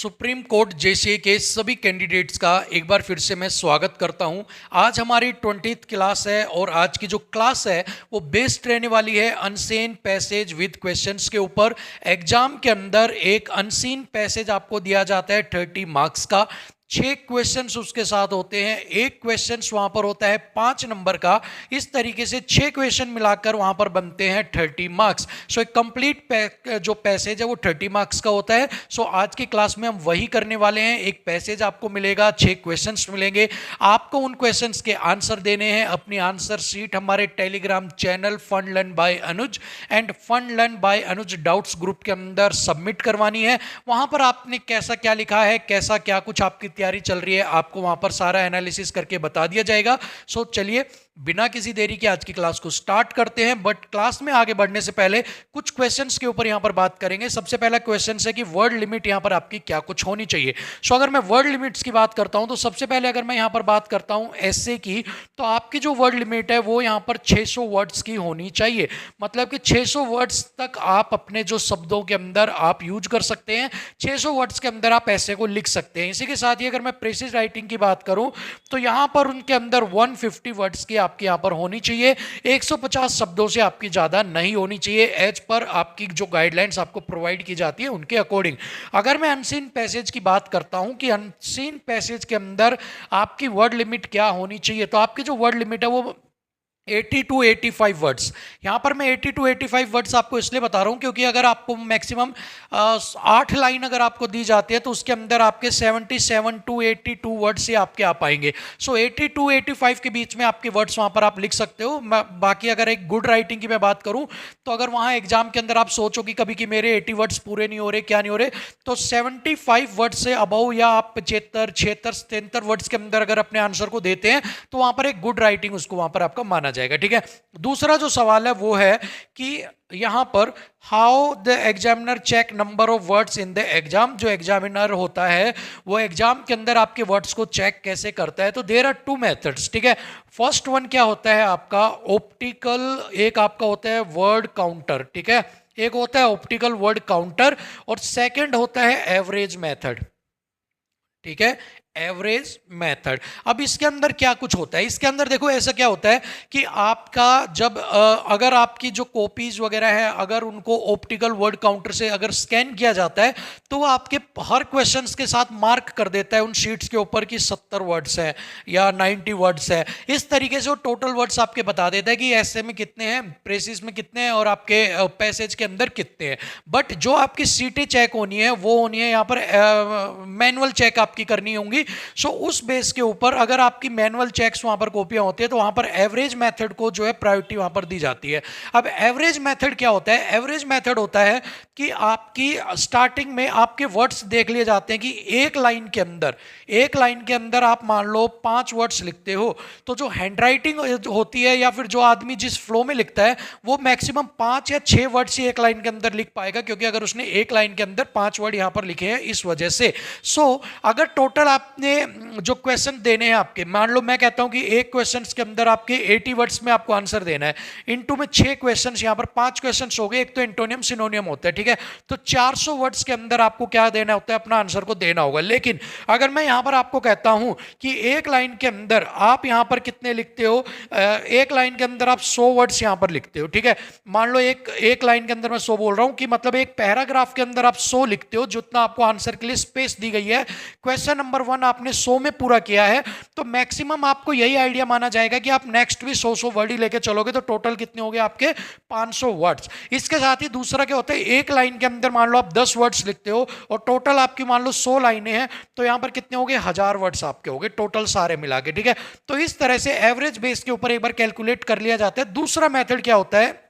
Supreme court JCA के सभी candidates का एक बार फिर से मैं स्वागत करता हूं। आज हमारी 20th क्लास है और आज की जो क्लास है वो बेस्ड रहने वाली है अनसीन पैसेज विद क्वेश्चंस के ऊपर। एग्जाम के अंदर एक अनसीन पैसेज आपको दिया जाता है 30 मार्क्स का। 6 क्वेश्चंस उसके साथ होते हैं, एक क्वेश्चन वहां पर होता है 5 नंबर का। इस तरीके से 6 क्वेश्चन मिलाकर वहां पर बनते हैं 30 मार्क्स। सो एक कंप्लीट जो पैसेज है वो 30 मार्क्स का होता है। सो आज की क्लास में हम वही करने वाले हैं। एक पैसेज आपको मिलेगा, 6 क्वेश्चंस मिलेंगे, आपको उन क्वेश्चंस के आंसर देने हैं। अपनी आंसर शीट हमारे Telegram channel fun learn by Anuj and fun learn by Anuj doubts group के अंदर सबमिट करवानी है। वहां पर आपने कैसा क्या लिखा है, कैसा क्या कुछ आपकी तैयारी चल रही है, आपको वहां पर सारा एनालिसिस करके बता दिया जाएगा। सो चलिए बिना किसी देरी के आज की क्लास को स्टार्ट करते हैं। बट क्लास में आगे बढ़ने से पहले कुछ क्वेश्चंस के ऊपर यहां पर बात करेंगे। सबसे पहला क्वेश्चन है कि वर्ड लिमिट यहां पर आपकी क्या कुछ होनी चाहिए। सो अगर मैं वर्ड लिमिट्स की बात करता हूं तो सबसे पहले अगर मैं यहां पर बात करता हूं ऐसे की, तो आपकी जो वर्ड लिमिट है वो यहां पर 600 वर्ड्स की होनी चाहिए। मतलब कि 600 वर्ड्स तक आप अपने जो शब्दों के अंदर आप यूज कर सकते हैं, 600 वर्ड्स के अंदर आप ऐसे को लिख सकते हैं। इसी के साथ ही अगर मैं प्रेसिज राइटिंग की बात करूं तो यहां पर उनके अंदर 150 वर्ड्स की आपकी यहां पर होनी चाहिए। 150 शब्दों से आपकी ज्यादा नहीं होनी चाहिए, एज पर आपकी जो गाइडलाइंस आपको प्रोवाइड की जाती है उनके अकॉर्डिंग। अगर मैं अनसीन पैसेज की बात करता हूं कि अनसीन पैसेज के अंदर आपकी वर्ड लिमिट क्या होनी चाहिए, तो आपकी जो वर्ड लिमिट है वो 80 टू 85 वर्ड्स। यहाँ पर मैं 80 टू 85 वर्ड्स आपको इसलिए बता रहा हूँ क्योंकि अगर आपको मैक्सिमम 8 लाइन अगर आपको दी जाती है तो उसके अंदर आपके 77 टू 82 वर्ड्स ही आपके आ पाएंगे। सो 80 टू 85 के बीच में आपके वर्ड्स वहाँ पर आप लिख सकते हो। बाकी अगर एक गुड राइटिंग की मैं बात करूँ तो अगर वहाँ एग्जाम के अंदर आप सोचो कि कभी कि मेरे 80 वर्ड्स पूरे नहीं हो रहे, क्या नहीं हो रहे, तो 75 वर्ड्स से अबव या आप 75 76 73 वर्ड्स के अंदर अगर अपने आंसर को देते हैं तो वहाँ पर एक गुड राइटिंग उसको वहाँ पर आपका माना जाएगा। ठीक है। दूसरा जो सवाल है वो है कि यहां पर how the examiner check number of words in the exam. जो एग्जामिनर होता है वो एग्जाम के अंदर आपके वर्ड्स को चेक कैसे करता है, तो देयर आर 2 मेथड्स। ठीक है। फर्स्ट वन क्या होता है आपका ऑप्टिकल, एक आपका होता है वर्ड काउंटर। ठीक है, एक होता है ऑप्टिकल वर्ड काउंटर और सेकंड होता है एवरेज मेथड। ठीक है, एवरेज मेथड। अब इसके अंदर क्या कुछ होता है, इसके अंदर देखो ऐसा क्या होता है कि आपका जब अगर आपकी जो कॉपीज वगैरह है अगर उनको ऑप्टिकल वर्ड काउंटर से अगर स्कैन किया जाता है तो वो आपके हर क्वेश्चंस के साथ मार्क कर देता है उन शीट्स के ऊपर कि 70 वर्ड्स है या 90 वर्ड्स है। इस तरीके से वो टोटल वर्ड्स आपके बता देता है कि ऐसे में कितने हैं, प्रेसिस में कितने हैं और आपके पैसेज के अंदर कितने हैं। बट जो आपकी सीटें चेक होनी है वो होनी है यहाँ पर मैनुअल चेक आपकी करनी होंगी। सो उस बेस के ऊपर अगर आपकी मैनुअल चेक्स वहां पर कॉपियां होती है तो वहां पर एवरेज मेथड को जो है प्रायोरिटी वहां पर दी जाती है। अब एवरेज मेथड क्या होता है, एवरेज मेथड होता है कि आपकी स्टार्टिंग में आपके वर्ड्स देख लिए जाते हैं कि एक लाइन के अंदर आप मान लो 5 वर्ड्स लिखते हो, तो जो हैंडराइटिंग होती है या फिर जो आदमी जिस फ्लो में लिखता है वो मैक्सिमम 5 या 6 वर्ड्स ही एक लाइन के अंदर लिख पाएगा, क्योंकि अगर उसने एक लाइन के अंदर 5 वर्ड यहां पर लिखे हैं इस वजह से। सो अगर टोटल आपने जो क्वेश्चन देने हैं आपके, मान लो मैं कहता हूं कि एक क्वेश्चन के अंदर आपके 80 वर्ड्स में आपको आंसर देना है, इनटू में 6 क्वेश्चन, यहां पर 5 क्वेश्चन हो गए, एक तो एंटोनियम सिनोनियम होता है। ठीक है, तो 400 वर्ड्स के अंदर आपको क्या देना होता है, अपना आंसर को देना होगा। लेकिन अगर मैं यहां पर आपको कहता हूं कि एक लाइन के अंदर आप यहां पर कितने लिखते हो, एक लाइन के अंदर आप 100 वर्ड्स यहां पर लिखते हो। ठीक है, मान लो एक लाइन के अंदर मैं 100 बोल रहा हूं कि मतलब एक पैराग्राफ के अंदर आप 100 लिखते हो, जितना आपको आंसर के लिए स्पेस दी गई है। क्वेश्चन नंबर 1 आपने 100 में पूरा किया है तो मैक्सिमम आपको यही आइडिया माना जाएगा कि आप नेक्स्ट भी 100 वर्ड ही लेके चलोगे, तो टोटल कितने हो गए आपके 500 वर्ड्स। इसके साथ ही दूसरा क्या होता है, एक लाइन के अंदर मान लो आप 10 वर्ड्स लिखते हो और टोटल आपकी मान लो 100 लाइनें हैं, तो यहां पर कितने हो गए, 1000 वर्ड्स आपके हो गए टोटल सारे मिला के। ठीक है, तो इस तरह से एवरेज बेस के ऊपर एक बार कैलकुलेट कर लिया जाता है। दूसरा मेथड क्या होता है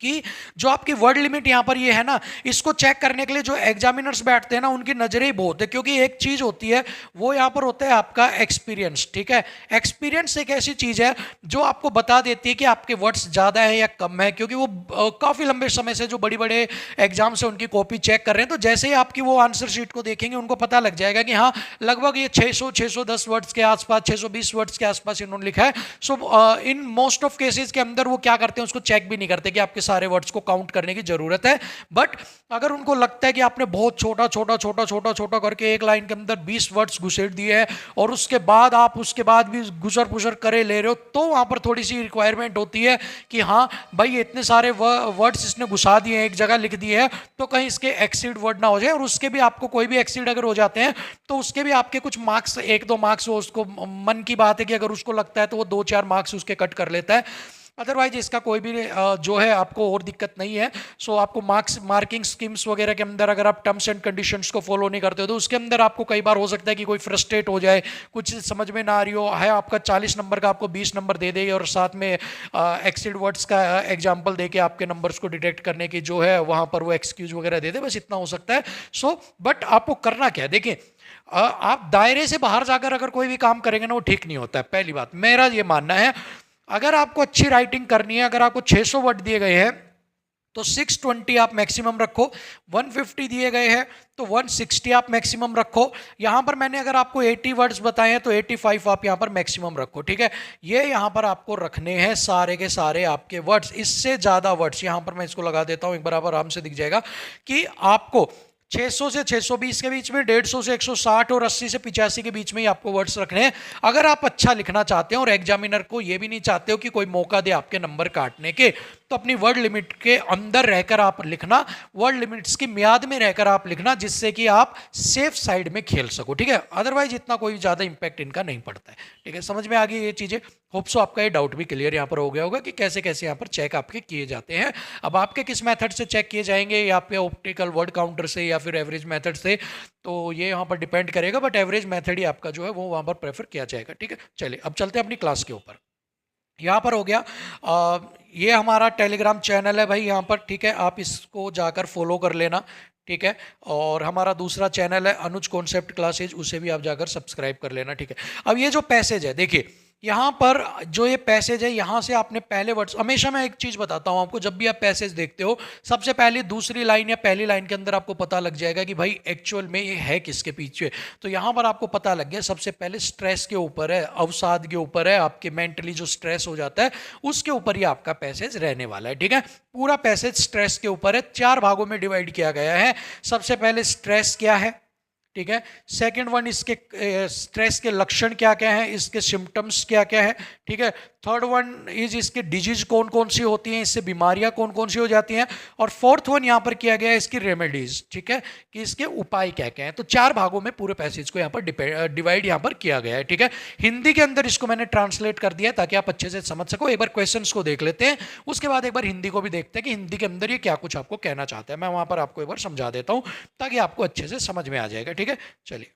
कि जो आपकी वर्ड लिमिट यहां पर ये है ना, इसको चेक करने के लिए जो एग्जामिनर्स बैठते हैं ना उनकी नजरें ही बहुत है, क्योंकि एक चीज होती है वो यहां पर होता है आपका एक्सपीरियंस। ठीक है, एक्सपीरियंस एक ऐसी चीज है जो आपको बता देती है कि आपके वर्ड्स ज्यादा है या कम है, क्योंकि वो काफी लंबे समय से जो बड़े बड़े एग्जाम से उनकी कॉपी चेक कर रहे हैं, तो जैसे ही आपकी वो आंसर शीट को देखेंगे उनको पता लग जाएगा कि हाँ लगभग ये 610 वर्ड्स के आसपास, 620 वर्ड्स के आसपास इन्होंने लिखा है। सो इन मोस्ट ऑफ केसेस के अंदर वो क्या करते हैं, उसको चेक भी नहीं करते कि आपके सारे वर्ड्स को काउंट करने की जरूरत है। बट अगर उनको लगता है कि आपने बहुत छोटा छोटा छोटा छोटा छोटा करके एक लाइन के अंदर 20 वर्ड्स घुसेड़ दिए हैं और उसके बाद आप उसके बाद भी गुजर पुजर करे ले रहे हो, तो वहां पर थोड़ी सी रिक्वायरमेंट होती है कि हाँ भाई इतने सारे वर्ड्स इसने घुसा दिए हैं, एक जगह लिख दिए हैं, तो कहीं इसके एक्सीड वर्ड ना हो जाए। और उसके भी आपको कोई भी एक्सीड अगर हो जाते हैं तो उसके भी आपके कुछ मार्क्स, 1-2 मार्क्स, वो उसको मन की बात है कि अगर उसको लगता है तो वो 2-4 मार्क्स उसके कट कर लेता है। अदरवाइज इसका कोई भी जो है आपको और दिक्कत नहीं है। सो आपको मार्किंग स्कीम्स वगैरह के अंदर अगर आप टर्म्स एंड कंडीशंस को फॉलो नहीं करते हो तो उसके अंदर आपको कई बार हो सकता है कि कोई फ्रस्ट्रेट हो जाए, कुछ समझ में ना आ रही हो, है आपका 40 नंबर का आपको 20 नंबर दे दे और साथ में एक्सिड वर्ड्स का एग्जाम्पल दे के आपके नंबर्स को डिटेक्ट करने की जो है वहाँ पर वो एक्सक्यूज वगैरह दे दे, बस इतना हो सकता है। सो बट आपको करना क्या है, देखिए आप दायरे से बाहर जाकर अगर कोई भी काम करेंगे ना वो ठीक नहीं होता है। पहली बात मेरा ये मानना है, अगर आपको अच्छी राइटिंग करनी है, अगर आपको 600 वर्ड दिए गए हैं तो 620 आप मैक्सिमम रखो, 150 दिए गए हैं तो 160 आप मैक्सिमम रखो। यहां पर मैंने अगर आपको 80 वर्ड्स बताए हैं तो 85 आप यहां पर मैक्सिमम रखो, ठीक है। ये यहां पर आपको रखने हैं सारे के सारे आपके वर्ड्स, इससे ज्यादा वर्ड्स यहां पर मैं इसको लगा देता हूं, एक बार आराम से दिख जाएगा कि आपको 600 से 620 के बीच में, 150 से 160 और 80 से 85 के बीच में ही आपको वर्ड्स रखने हैं। अगर आप अच्छा लिखना चाहते हैं और एग्जामिनर को ये भी नहीं चाहते हो कि कोई मौका दे आपके नंबर काटने के, तो अपनी वर्ड लिमिट के अंदर रहकर आप लिखना, वर्ड लिमिट्स की मियाद में रहकर आप लिखना, जिससे कि आप सेफ साइड में खेल सको, ठीक है। अदरवाइज इतना कोई ज़्यादा इंपैक्ट इनका नहीं पड़ता है, ठीक है। समझ में आ गई ये चीज़ें। होप सो आपका ये डाउट भी क्लियर यहाँ पर हो गया होगा कि कैसे कैसे यहाँ पर चेक आपके किए जाते हैं। अब आपके किस मेथड से चेक किए जाएंगे, या पे ऑप्टिकल वर्ड काउंटर से या फिर एवरेज मेथड से, तो ये यहाँ पर डिपेंड करेगा, बट एवरेज मेथड ही आपका जो है वो वहाँ पर प्रेफर किया जाएगा, ठीक है। चलिए अब चलते हैं अपनी क्लास के ऊपर। यहाँ पर हो गया ये हमारा टेलीग्राम चैनल है भाई यहाँ पर, ठीक है। आप इसको जाकर फॉलो कर लेना, ठीक है। और हमारा दूसरा चैनल है अनुज कॉन्सेप्ट क्लासेज, उसे भी आप जाकर सब्सक्राइब कर लेना, ठीक है। अब ये जो पैसेज है, देखिए यहाँ पर जो ये पैसेज है, यहाँ से आपने पहले वर्ड्स, हमेशा मैं एक चीज़ बताता हूँ आपको, जब भी आप पैसेज देखते हो सबसे पहले दूसरी लाइन या पहली लाइन के अंदर आपको पता लग जाएगा कि भाई एक्चुअल में ये है किसके पीछे। तो यहाँ पर आपको पता लग गया सबसे पहले स्ट्रेस के ऊपर है, अवसाद के ऊपर है, आपके मेंटली जो स्ट्रेस हो जाता है उसके ऊपर ही आपका पैसेज रहने वाला है, ठीक है। पूरा पैसेज स्ट्रेस के ऊपर है, 4 भागों में डिवाइड किया गया है। सबसे पहले स्ट्रेस क्या है, ठीक है। सेकंड वन, इसके स्ट्रेस के लक्षण क्या क्या हैं, इसके सिम्टम्स क्या क्या है, ठीक है। थर्ड वन इज इसके डिजीज कौन कौन सी होती हैं, इससे बीमारियां कौन कौन सी हो जाती हैं। और फोर्थ वन यहाँ पर किया गया है इसकी रेमेडीज, ठीक है, कि इसके उपाय क्या क्या हैं। तो 4 भागों में पूरे पैसेज को यहाँ पर डिवाइड यहाँ पर किया गया है, ठीक है। हिंदी के अंदर इसको मैंने ट्रांसलेट कर दिया है ताकि आप अच्छे से समझ सको। एक बार क्वेश्चंस को देख लेते हैं, उसके बाद एक बार हिंदी को भी देखते हैं कि हिंदी के अंदर ये क्या कुछ आपको कहना चाहता है। मैं वहां पर आपको एक बार समझा देता हूँ ताकि आपको अच्छे से समझ में आ जाएगा, ठीक है। चलिए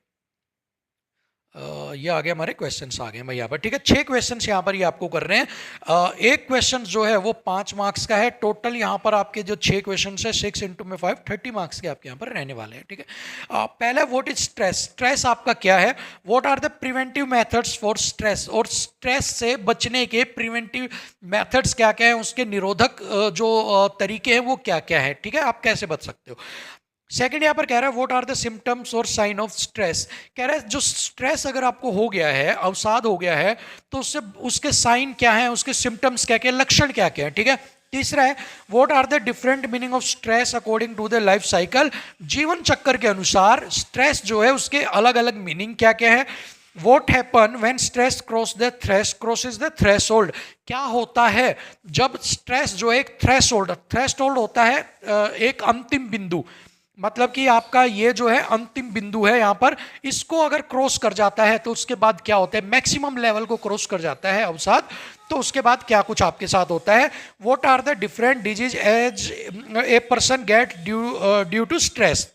ये आ गए हमारे क्वेश्चंस आ गए भाई यहाँ पर, ठीक है। 6 क्वेश्चंस यहाँ पर ये आपको कर रहे हैं। एक क्वेश्चन जो है वो 5 मार्क्स का है। टोटल यहाँ पर आपके जो 6 क्वेश्चंस है 6 × में 5 30 मार्क्स के आपके यहाँ पर रहने वाले हैं, ठीक है। पहला, व्हाट इज स्ट्रेस, स्ट्रेस आपका क्या है। What are the preventive methods for stress, और स्ट्रेस से बचने के प्रिवेंटिव मेथड्स क्या क्या है, उसके निरोधक जो तरीके हैं वो क्या क्या है, ठीक है, आप कैसे बच सकते हो। सेकंड यहाँ पर कह रहा है व्हाट आर द सिम्टम्स और साइन ऑफ स्ट्रेस, कह रहा है जो स्ट्रेस अगर आपको हो गया है, अवसाद हो गया है, तो उससे उसके साइन क्या हैं, उसके सिम्टम्स क्या क्या, लक्षण क्या क्या है, ठीक है। तीसरा है what are the different meaning of stress according to the life cycle, जीवन चक्कर के अनुसार स्ट्रेस जो है उसके अलग अलग मीनिंग क्या क्या है। What happen when stress crosses the threshold, क्या होता है जब स्ट्रेस जो एक थ्रेशोल्ड होता है, एक अंतिम बिंदु, मतलब कि आपका ये जो है अंतिम बिंदु है यहाँ पर, इसको अगर क्रॉस कर जाता है तो उसके बाद क्या होता है, मैक्सिमम लेवल को क्रॉस कर जाता है अवसाद, तो उसके बाद क्या कुछ आपके साथ होता है। What are the different disease as a person get due to stress,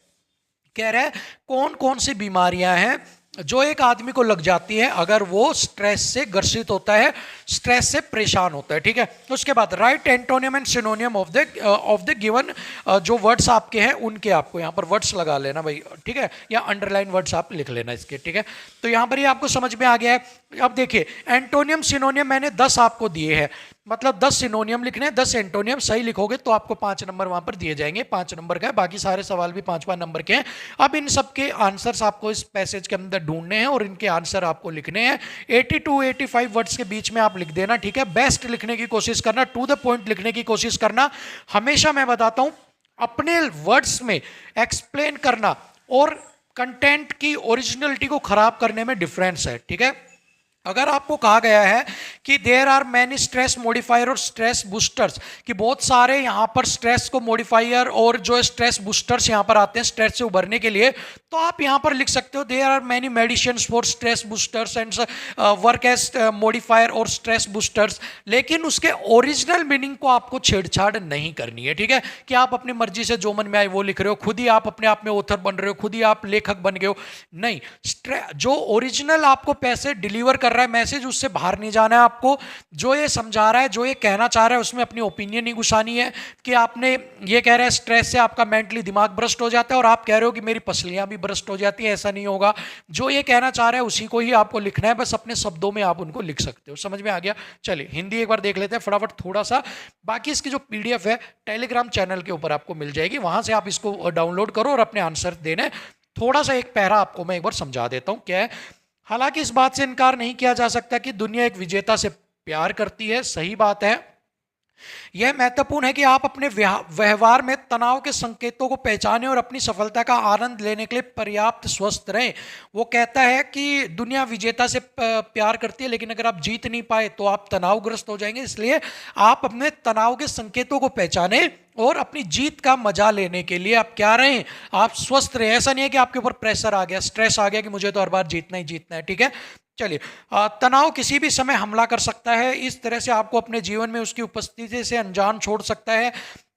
कह रहा है कौन कौन सी बीमारियां हैं जो एक आदमी को लग जाती है अगर वो स्ट्रेस से ग्रसित होता है, स्ट्रेस से परेशान होता है, ठीक है। उसके बाद right antonym and सिनोनियम of the given, जो वर्ड्स आपके हैं उनके आपको यहाँ पर वर्ड्स लगा लेना भाई, ठीक है, या अंडरलाइन वर्ड्स आप लिख लेना इसके, ठीक है। तो यहाँ पर ये आपको समझ में आ गया है। अब देखिए एंटोनियम सिनोनियम मैंने 10 आपको दिए हैं, मतलब 10 सिनोनियम लिखने हैं, 10 एंटोनियम सही लिखोगे तो आपको 5 नंबर वहां पर दिए जाएंगे। 5 नंबर का है, बाकी सारे सवाल भी 5-5 नंबर के हैं। अब इन सब के आंसर्स आपको इस पैसेज के अंदर ढूंढने हैं और इनके आंसर आपको लिखने हैं। 80 to 85 वर्ड्स के बीच में आप लिख देना, ठीक है। बेस्ट लिखने की कोशिश करना, टू द पॉइंट लिखने की कोशिश करना। हमेशा मैं बताता हूं अपने वर्ड्स में एक्सप्लेन करना और कंटेंट की ओरिजिनलिटी को खराब करने में डिफरेंस है, ठीक है। अगर आपको कहा गया है कि there are many stress modifier और स्ट्रेस बूस्टर्स, कि बहुत सारे यहां पर स्ट्रेस को मॉडिफायर और जो स्ट्रेस बूस्टर्स यहां पर आते हैं स्ट्रेस से उभरने के लिए, तो आप यहां पर लिख सकते हो there are many medicines for stress boosters and work as modifier और स्ट्रेस बूस्टर्स। लेकिन उसके ओरिजिनल मीनिंग को आपको छेड़छाड़ नहीं करनी है, ठीक है। कि आप अपनी मर्जी से जो मन में आए वो लिख रहे हो, खुद ही आप अपने आप में ऑथर बन रहे हो, खुद ही आप लेखक बन गए हो, नहीं। जो ओरिजिनल आपको पैसे डिलीवर कर रहा है मैसेज, उससे बाहर नहीं जाना है आपको। जो ये समझा रहा है, जो ये कहना चाह रहा है, उसमें अपनी ओपिनियन नहीं घुसानी है कि आपने ये कह रहे हैं स्ट्रेस से आपका मेंटली दिमाग भ्रष्ट हो जाता है और आप कह रहे हो कि मेरी पसलियां भी भ्रष्ट हो जाती है, ऐसा नहीं होगा। जो ये कहना चाह रहा है उसी को ही आपको लिखना है, बस अपने शब्दों में आप उनको लिख सकते हो। समझ में आ गया? चलिए हिंदी एक बार देख लेते हैं फटाफट थोड़ा सा। बाकी इसकी जो पीडीएफ है टेलीग्राम चैनल के ऊपर आपको मिल जाएगी, वहां से आप इसको डाउनलोड करो और अपने आंसर देने। थोड़ा सा एक पैरा आपको मैं एक बार समझा देता हूं क्या है। हालांकि इस बात से इनकार नहीं किया जा सकता कि दुनिया एक विजेता से प्यार करती है, सही बात है। यह महत्वपूर्ण है कि आप अपने व्यवहार में तनाव के संकेतों को पहचानें और अपनी सफलता का आनंद लेने के लिए पर्याप्त स्वस्थ रहें। वो कहता है कि दुनिया विजेता से प्यार करती है, लेकिन अगर आप जीत नहीं पाए तो आप तनावग्रस्त हो जाएंगे। इसलिए आप अपने तनाव के संकेतों को पहचानें और अपनी जीत का मजा लेने के लिए आप क्या रहें, आप स्वस्थ रहें। ऐसा नहीं है कि आपके ऊपर प्रेशर आ गया, स्ट्रेस आ गया कि मुझे तो हर बार जीतना ही जीतना है, ठीक है। चलिए, तनाव किसी भी समय हमला कर सकता है, इस तरह से आपको अपने जीवन में उसकी उपस्थिति से अनजान छोड़ सकता है।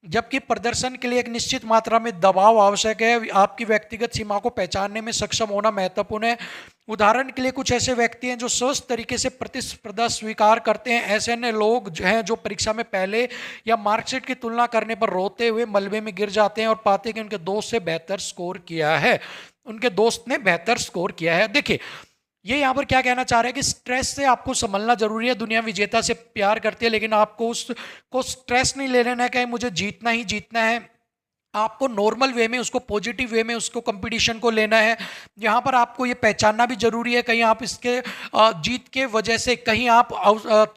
जबकि प्रदर्शन के लिए एक निश्चित मात्रा में दबाव आवश्यक है। आपकी व्यक्तिगत सीमा को पहचानने में सक्षम होना महत्वपूर्ण है। उदाहरण के लिए कुछ ऐसे व्यक्ति हैं जो स्वस्थ तरीके से प्रतिस्पर्धा स्वीकार करते हैं। ऐसे अन्य लोग जो हैं जो परीक्षा में पहले या मार्कशीट की तुलना करने पर रोते हुए मलबे में गिर जाते हैं और पाते हैं कि उनके दोस्त से बेहतर स्कोर किया है, उनके दोस्त ने बेहतर स्कोर किया है। देखिए ये यहाँ पर क्या कहना चाह रहे हैं कि स्ट्रेस से आपको संभलना जरूरी है। दुनिया विजेता से प्यार करती है, लेकिन आपको उसको स्ट्रेस नहीं ले लेना है कि मुझे जीतना ही जीतना है। आपको नॉर्मल वे में उसको, पॉजिटिव वे में उसको, कंपटीशन को लेना है। यहाँ पर आपको ये पहचानना भी जरूरी है कहीं आप इसके जीत के वजह से कहीं आप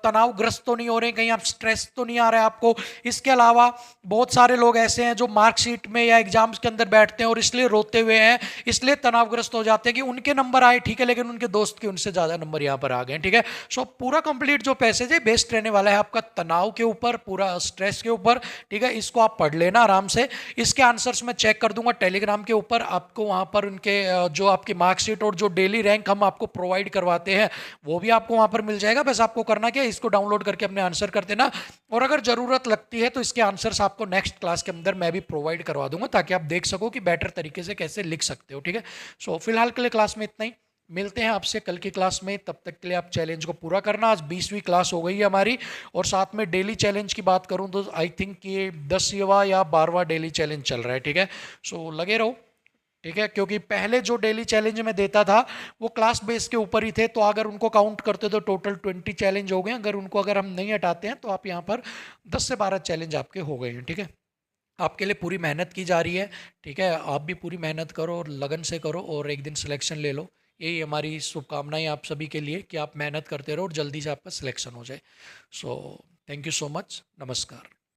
तनावग्रस्त तो नहीं हो रहे, कहीं आप स्ट्रेस तो नहीं आ रहा है आपको। इसके अलावा बहुत सारे लोग ऐसे हैं जो मार्कशीट में या एग्जाम्स के अंदर बैठते हैं और इसलिए रोते हुए हैं, इसलिए तनावग्रस्त हो जाते हैं कि उनके नंबर आए, ठीक है, लेकिन उनके दोस्त के उनसे ज़्यादा नंबर यहाँ पर आ गए, ठीक है। सो पूरा कंप्लीट जो पैसेज है बेस्ड रहने वाला है आपका तनाव के ऊपर, पूरा स्ट्रेस के ऊपर, ठीक है। इसको आप पढ़ लेना आराम से। इसके आंसर्स मैं चेक कर दूंगा टेलीग्राम के ऊपर, आपको वहां पर उनके जो आपकी मार्कशीट और जो डेली रैंक हम आपको प्रोवाइड करवाते हैं वो भी आपको वहां पर मिल जाएगा। बस आपको करना क्या है, इसको डाउनलोड करके अपने आंसर कर देना, और अगर जरूरत लगती है तो इसके आंसर्स आपको नेक्स्ट क्लास के अंदर मैं भी प्रोवाइड करवा दूंगा, ताकि आप देख सको कि बेटर तरीके से कैसे लिख सकते हो, ठीक है। सो फिलहाल के लिए क्लास में इतना ही, मिलते हैं आपसे कल की क्लास में। तब तक के लिए आप चैलेंज को पूरा करना। आज 20वीं क्लास हो गई है हमारी, और साथ में डेली चैलेंज की बात करूं तो आई थिंक ये 10वां या 12वां डेली चैलेंज चल रहा है, ठीक है। सो लगे रहो, ठीक है, क्योंकि पहले जो डेली चैलेंज में देता था वो क्लास बेस के ऊपर ही थे, तो अगर उनको काउंट करते तो टोटल 20 चैलेंज हो गए। अगर हम नहीं हटाते हैं तो आप यहाँ पर 10 से 12 चैलेंज आपके हो गए हैं, ठीक है। आपके लिए पूरी मेहनत की जा रही है, ठीक है। आप भी पूरी मेहनत करो और लगन से करो और एक दिन सिलेक्शन ले लो। यही हमारी शुभकामनाएं आप सभी के लिए कि आप मेहनत करते रहो और जल्दी से आपका सिलेक्शन हो जाए। So thank you so much, नमस्कार।